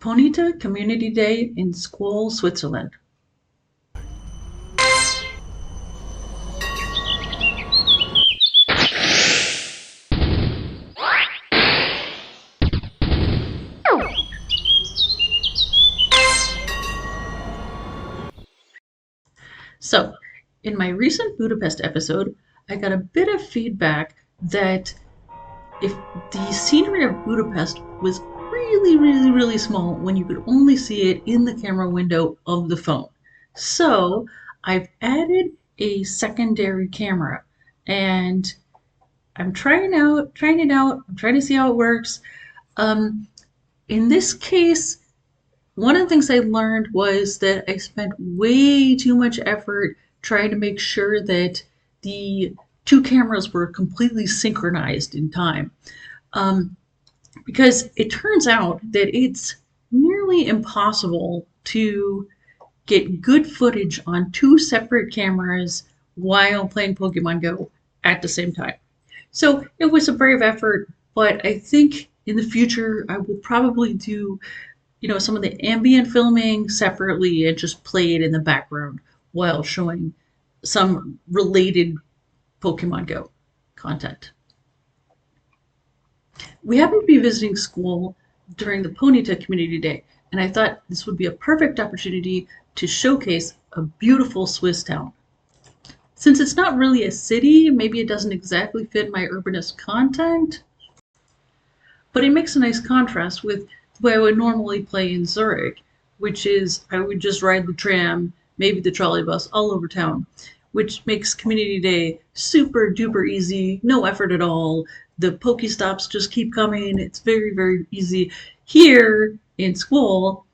Ponyta Community Day in Scuol, Switzerland. So, in my recent Budapest episode, I got a bit of feedback that if the scenery of Budapest was really, really, really small when you could only see it in the camera window of the phone. So I've added a secondary camera and I'm trying it out. I'm trying to see how it works. Um, in this case, one of the things I learned was that I spent way too much effort trying to make sure that the two cameras were completely synchronized in time. Um, because it turns out that it's nearly impossible to get good footage on two separate cameras while playing Pokemon Go at the same time. So it was a brave effort, but I think in the future I will probably do, some of the ambient filming separately and just play it in the background while showing some related Pokemon Go content. We happened to be visiting Scuol during the Ponyta Community Day, and I thought this would be a perfect opportunity to showcase a beautiful Swiss town. Since it's not really a city, maybe it doesn't exactly fit my urbanist content, but it makes a nice contrast with the way I would normally play in Zurich, which is I would just ride the tram, maybe the trolley bus all over town, which makes Community Day super duper easy, no effort at all. The Pokestops just keep coming. It's very, very easy. Here in Scuol,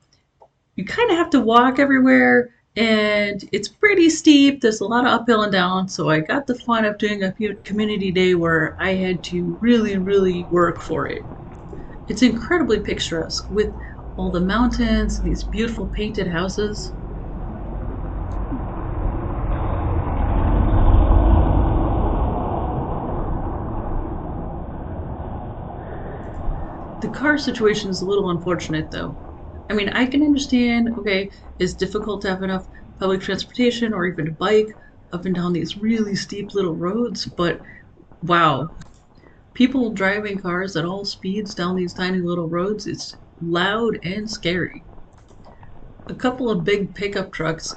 you kind of have to walk everywhere and it's pretty steep. There's a lot of uphill and down. So I got the fun of doing a community day where I had to really, really work for it. It's incredibly picturesque with all the mountains, these beautiful painted houses. The car situation is a little unfortunate though. I mean, I can understand, okay, it's difficult to have enough public transportation or even a bike up and down these really steep little roads, but wow, people driving cars at all speeds down these tiny little roads, it's loud and scary. A couple of big pickup trucks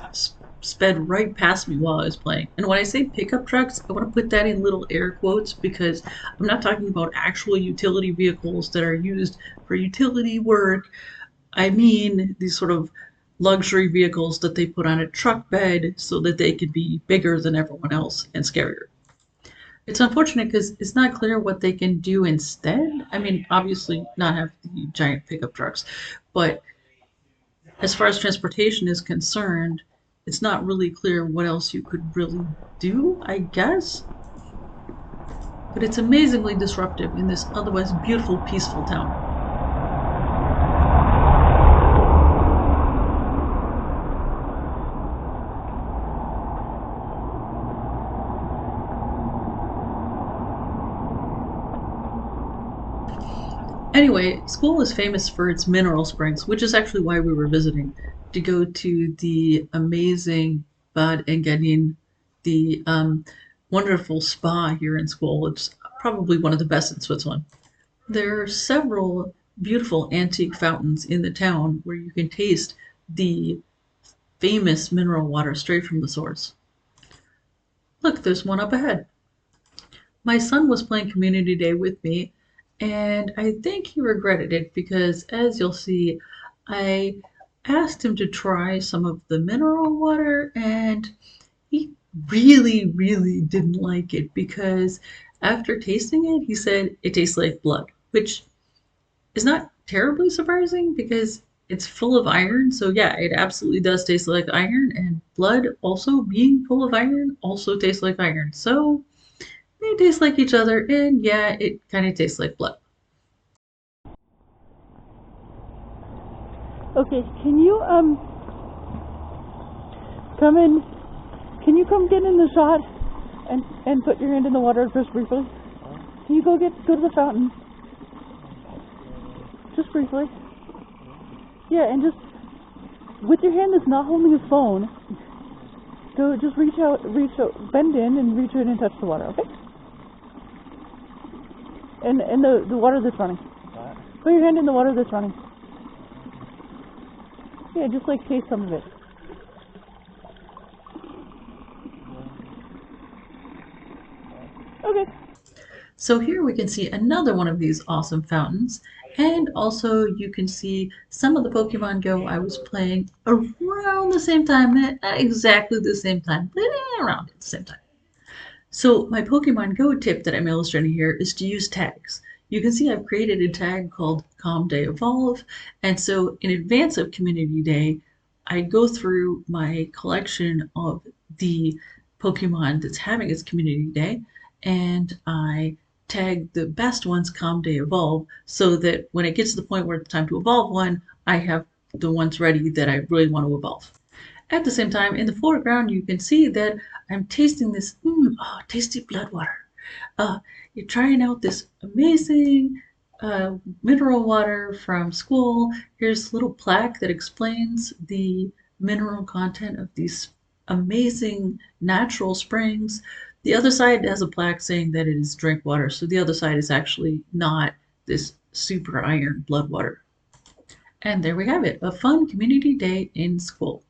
sped right past me while I was playing. And when I say pickup trucks, I want to put that in little air quotes because I'm not talking about actual utility vehicles that are used for utility work. I mean these sort of luxury vehicles that they put on a truck bed so that they can be bigger than everyone else and scarier. It's unfortunate because it's not clear what they can do instead. I mean, obviously not have the giant pickup trucks, but as far as transportation is concerned, it's not really clear what else you could really do, I guess. But it's amazingly disruptive in this otherwise beautiful, peaceful town. Anyway, Scuol is famous for its mineral springs, which is actually why we were visiting, to go to the amazing Bad Engadin, the wonderful spa here in Scuol. It's probably one of the best in Switzerland. There are several beautiful antique fountains in the town where you can taste the famous mineral water straight from the source. Look, there's one up ahead. My son was playing Community Day with me, and I think he regretted it because, as you'll see, I asked him to try some of the mineral water, and he really, really didn't like it because after tasting it, he said it tastes like blood, which is not terribly surprising because it's full of iron. So, yeah, it absolutely does taste like iron, and blood, also being full of iron, also tastes like iron. So, they taste like each other, and yeah, it kind of tastes like blood. Okay, can you come in? Can you come get in the shot and put your hand in the water just briefly? Can you go to the fountain? Just briefly. Yeah, and just with your hand that's not holding a phone, go just reach out, bend in and reach in and touch the water, okay? And the water that's running. What? Put your hand in the water that's running. Yeah, just like taste some of it. Okay. So here we can see another one of these awesome fountains, and also you can see some of the Pokemon Go I was playing around the same time, not exactly the same time, but around at the same time. So my Pokemon Go tip that I'm illustrating here is to use tags. You can see I've created a tag called ComDay Evolve, and so in advance of Community Day, I go through my collection of the Pokemon that's having its Community Day, and I tag the best ones ComDay Evolve so that when it gets to the point where it's time to evolve one, I have the ones ready that I really want to evolve. At the same time, in the foreground, you can see that I'm tasting this tasty blood water. You're trying out this amazing mineral water from Scuol. Here's a little plaque that explains the mineral content of these amazing natural springs. The other side has a plaque saying that it is drink water, so the other side is actually not this super iron blood water. And there we have it, a fun community day in Scuol.